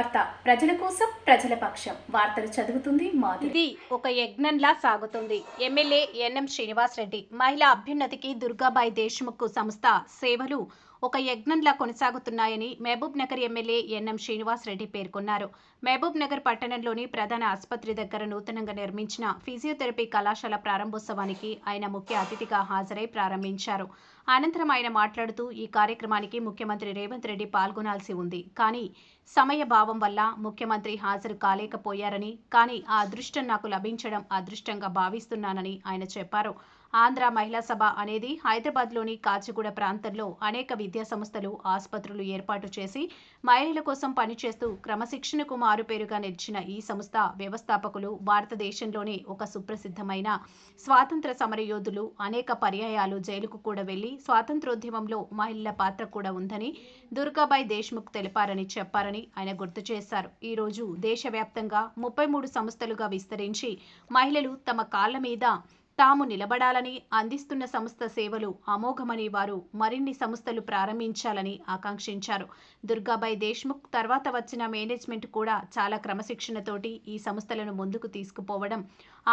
వార్త ప్రజల కోసం ప్రజల పక్షం. వార్తలు చదువుతుంది మాధురి. ఇది ఒక యజ్ఞంలా సాగుతుంది. ఎమ్మెల్యే ఎన్ఎం శ్రీనివాస్ రెడ్డి మహిళా అభ్యున్నతికి దుర్గాబాయి దేశ్ముఖ్ సంస్థ సేవలు ఒక యజ్ఞంలా కొనసాగుతున్నాయని మహబూబ్ నగర్ ఎమ్మెల్యే ఎన్ఎం శ్రీనివాస్ రెడ్డి పేర్కొన్నారు. మహబూబ్ నగర్ పట్టణంలోని ప్రధాన ఆసుపత్రి దగ్గర నూతనంగా నిర్మించిన ఫిజియోథెరపీ కళాశాల ప్రారంభోత్సవానికి ఆయన ముఖ్య అతిథిగా హాజరై ప్రారంభించారు. అనంతరం ఆయన మాట్లాడుతూ ఈ కార్యక్రమానికి ముఖ్యమంత్రి రేవంత్ రెడ్డి పాల్గొనాల్సి ఉంది, కానీ సమయభావం వల్ల ముఖ్యమంత్రి హాజరు కాలేకపోయారని, కానీ ఆ అదృష్టం నాకు లభించడం అదృష్టంగా భావిస్తున్నానని ఆయన చెప్పారు. ఆంధ్ర మహిళా సభ అనేది హైదరాబాద్లోని కాచిగూడ ప్రాంతంలో అనేక విద్యా సంస్థలు, ఆసుపత్రులు ఏర్పాటు చేసి మహిళల కోసం పనిచేస్తూ క్రమశిక్షణకు మారుపేరుగా నిలిచిన ఈ సంస్థ వ్యవస్థాపకులు భారతదేశంలోనే ఒక సుప్రసిద్ధమైన స్వాతంత్ర సమరయోధులు. అనేక పర్యాయాలు జైలుకు కూడా వెళ్లి స్వాతంత్రోద్యమంలో మహిళల పాత్ర కూడా ఉందని దుర్గాబాయి దేశ్ముఖ్ తెలిపారని చెప్పారని ఆయన గుర్తు చేశారు. ఈ రోజు దేశవ్యాప్తంగా 33 సంస్థలుగా విస్తరించి మహిళలు తమ కాళ్ల మీద తాము నిలబడాలని అందిస్తున్న సంస్థ సేవలు అమోఘమని, వారు మరిన్ని సంస్థలు ప్రారంభించాలని ఆకాంక్షించారు. దుర్గాబాయి దేశ్ముఖ్ తర్వాత వచ్చిన మేనేజ్మెంట్ కూడా చాలా క్రమశిక్షణతోటి ఈ సంస్థలను ముందుకు తీసుకుపోవడం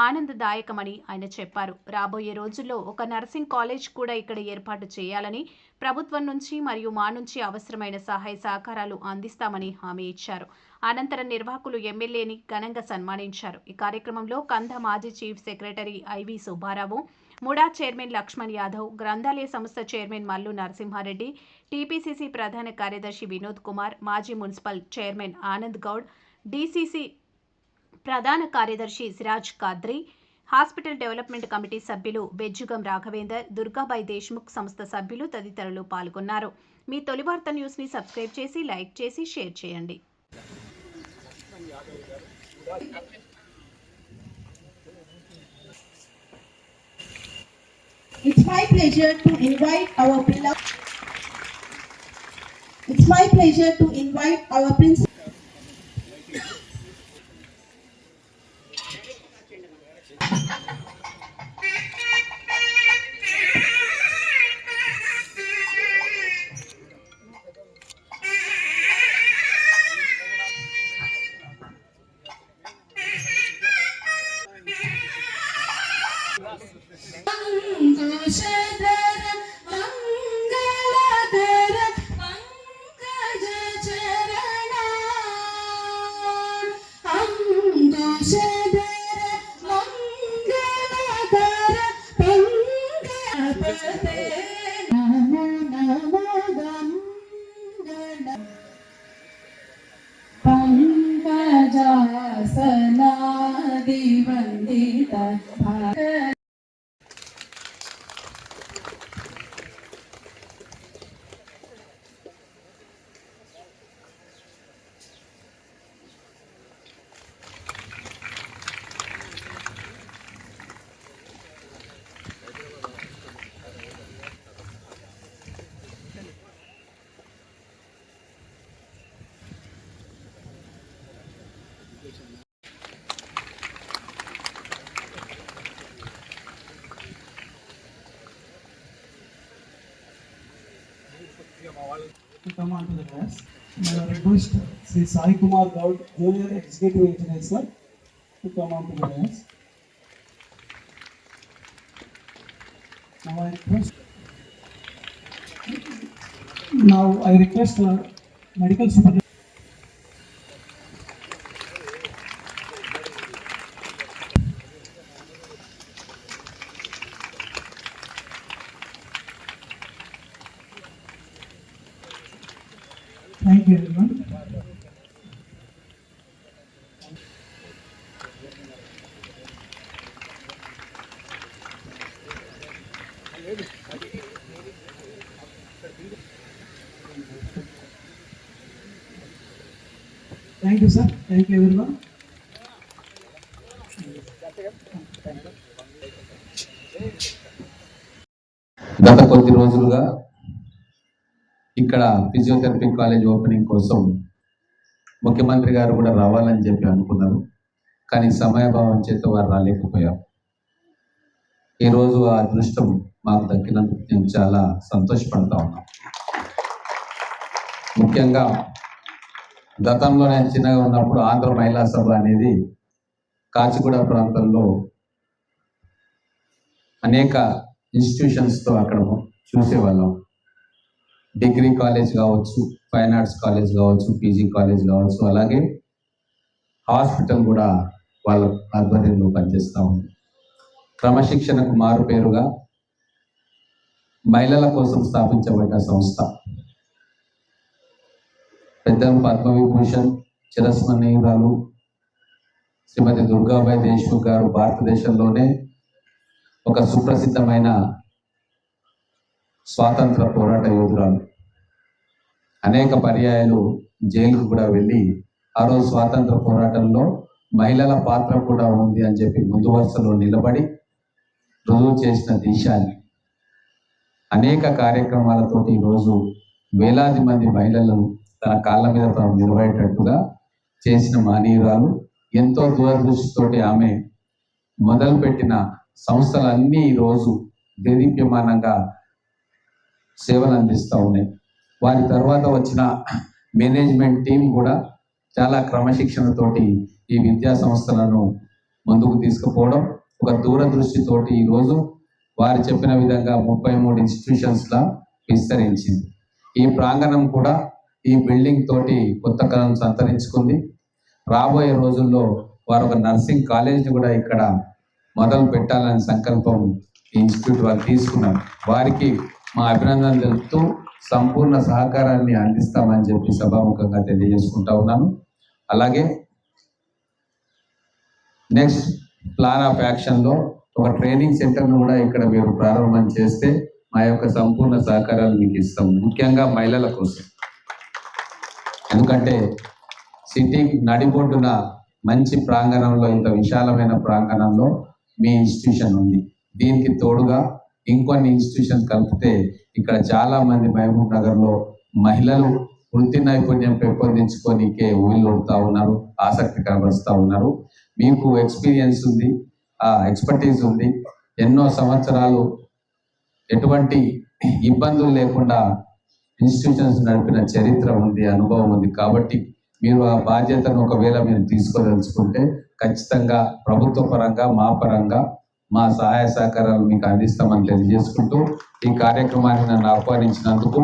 ఆనందదాయకమని ఆయన చెప్పారు. రాబోయే రోజుల్లో ఒక నర్సింగ్ కాలేజ్ కూడా ఇక్కడ ఏర్పాటు చేయాలని, ప్రభుత్వం నుంచి మరియు మా నుంచి అవసరమైన సహాయ సహకారాలు అందిస్తామని హామీ ఇచ్చారు. అనంతరం నిర్వాహకులు ఎమ్మెల్యేని ఘనంగా సన్మానించారు. ఈ కార్యక్రమంలో కంద మాజీ chief secretary IV Subbarao, MUDA chairman Lakshman Yadav, గ్రంథాలయ సంస్థ చైర్మన్ మల్లు నరసింహారెడ్డి, టీపీసీసీ ప్రధాన కార్యదర్శి వినోద్ కుమార్, మాజీ municipal chairman Anand Goud, DCC ప్రధాన కార్యదర్శి Siraj Kadri, hospital development committee సభ్యులు బెజ్జుగం రాఘవేందర్, దుర్గాబాయి దేశ్ముఖ్ సంస్థ సభ్యులు తదితరులు పాల్గొన్నారు. మీ తొలి వార్త న్యూస్ని సబ్స్క్రైబ్ చేసి, లైక్ చేసి, షేర్ చేయండి. It's my pleasure to invite our principal. To come on to the dais. May I request Sri Sai Kumar Gaud, Junior Executive Engineer, sir, to come on to the dais. Now I request Medical Superintendent. Thank you, everyone. Thank you, sir. Thank you, everyone. గత కొద్ది రోజులుగా ఇక్కడ physiotherapy college opening కోసం ముఖ్యమంత్రి గారు కూడా రావాలని చెప్పి అనుకున్నారు, కానీ సమయభావం చేత వారు రాలేకపోయారు. ఈరోజు ఆ అదృష్టం మాకు దక్కినందుకు నేను చాలా సంతోషపడతా ఉన్నాం. ముఖ్యంగా గతంలో నేను చిన్నగా ఉన్నప్పుడు ఆంధ్ర మహిళా సభ అనేది కాచిగూడ ప్రాంతంలో అనేక ఇన్స్టిట్యూషన్స్తో అక్కడ చూసేవాళ్ళం. డిగ్రీ కాలేజ్ కావచ్చు, ఫైన్ ఆర్ట్స్ కాలేజ్ కావచ్చు, పీజీ కాలేజ్ కావచ్చు, అలాగే హాస్పిటల్ కూడా వాళ్ళ ఆధ్వర్యంలో పనిచేస్తూ ఉంది. క్రమశిక్షణకు మారు పేరుగా మహిళల కోసం స్థాపించబడ్డ సంస్థ. పెద్దలు పద్మవిభూషణ్ చిరస్మరణీయురాలు శ్రీమతి దుర్గాబాయి దేశ్ముఖ్ గారు భారతదేశంలోనే ఒక సుప్రసిద్ధమైన స్వాతంత్ర పోరాట యోధురాలు. అనేక పర్యాయాలు జైలుకు కూడా వెళ్ళి ఆ రోజు స్వాతంత్ర పోరాటంలో మహిళల పాత్ర కూడా ఉంది అని చెప్పి ముందు వరుసలో నిలబడి రుజువు చేసిన దేశాన్ని అనేక కార్యక్రమాలతోటి ఈరోజు వేలాది మంది మహిళలను తన కాళ్ళ మీద తాను నిలబడేటట్టుగా చేసిన మహనీయురాలు. ఎంతో దూరదృష్టితోటి ఆమె మొదలుపెట్టిన సంస్థలన్నీ ఈరోజు దేదీప్యమానంగా సేవలు అందిస్తూ ఉన్నాయి. వారి తర్వాత వచ్చిన మేనేజ్మెంట్ టీం కూడా చాలా క్రమశిక్షణతోటి ఈ విద్యా సంస్థలను ముందుకు తీసుకుపోవడం, ఒక దూరదృష్టితోటి ఈరోజు వారు చెప్పిన విధంగా 33 ఇన్స్టిట్యూషన్స్లా విస్తరించింది. ఈ ప్రాంగణం కూడా ఈ బిల్డింగ్ తోటి కొత్త కళను సంతరించుకుంది. రాబోయే రోజుల్లో వారు ఒక నర్సింగ్ కాలేజ్ని కూడా ఇక్కడ మొదలు పెట్టాలని సంకల్పం ఈ ఇన్స్టిట్యూట్ వారు తీసుకున్నారు. వారికి మా అభినందన తెలుపుతూ సంపూర్ణ సహకారాన్ని అందిస్తామని చెప్పి సభాముఖంగా తెలియజేసుకుంటా ఉన్నాను. అలాగే నెక్స్ట్ ప్లాన్ ఆఫ్ యాక్షన్లో ఒక ట్రైనింగ్ సెంటర్ను కూడా ఇక్కడ మీరు ప్రారంభం చేస్తే మా యొక్క సంపూర్ణ సహకారాలు మీకు ఇస్తాం, ముఖ్యంగా మహిళల కోసం. ఎందుకంటే సిటీ నడిబొడ్డున మంచి ప్రాంగణంలో, ఇంత విశాలమైన ప్రాంగణంలో మీ ఇన్స్టిట్యూషన్ ఉంది. దీనికి తోడుగా ఇంకొన్ని ఇన్స్టిట్యూషన్ కలిపితే ఇక్కడ చాలా మంది మహబూబ్ నగర్లో మహిళలు వృత్తి నైపుణ్యం పెంపొందించుకోనికే ఊళ్ళోడుతూ ఉన్నారు, ఆసక్తి కనబరుస్తూ ఉన్నారు. మీకు ఎక్స్పీరియన్స్ ఉంది, ఆ ఎక్స్పర్టీస్ ఉంది. ఎన్నో సంవత్సరాలు ఎటువంటి ఇబ్బందులు లేకుండా ఇన్స్టిట్యూషన్స్ నడిపిన చరిత్ర ఉంది, అనుభవం ఉంది. కాబట్టి మీరు ఆ బాధ్యతను ఒకవేళ మీరు తీసుకోదలుచుకుంటే ఖచ్చితంగా ప్రభుత్వ పరంగా, మా పరంగా మా సహాయ సహకారాలు మీకు అందిస్తామని తెలియజేసుకుంటూ ఈ కార్యక్రమాన్ని నన్ను ఆహ్వానించినందుకు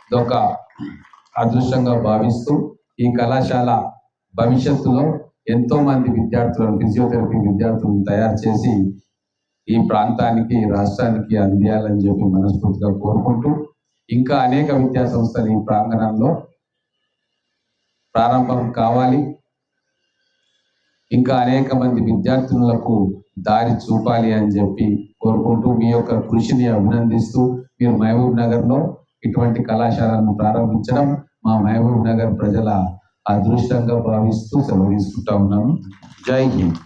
ఇదొక అదృష్టంగా భావిస్తూ ఈ కళాశాల భవిష్యత్తులో ఎంతో మంది విద్యార్థులను, ఫిజియోథెరపీ విద్యార్థులను తయారు చేసి ఈ ప్రాంతానికి, రాష్ట్రానికి అందియాలని చెప్పి మనస్ఫూర్తిగా కోరుకుంటూ ఇంకా అనేక విద్యా సంస్థలు ఈ ప్రాంగణంలో ప్రారంభం కావాలి. ఇంకా అనేక మంది విద్యార్థులకు దారి చూపాలి అని చెప్పి కోరుకుంటూ మీ యొక్క కృషిని అభినందిస్తూ మీరు మహబూబ్ నగర్లో ఇటువంటి కళాశాలను ప్రారంభించడం మా మహబూబ్ నగర్ ప్రజల అదృష్టంగా భావిస్తూ సెలవు తీసుకుంటా ఉన్నాను. జై హింద్.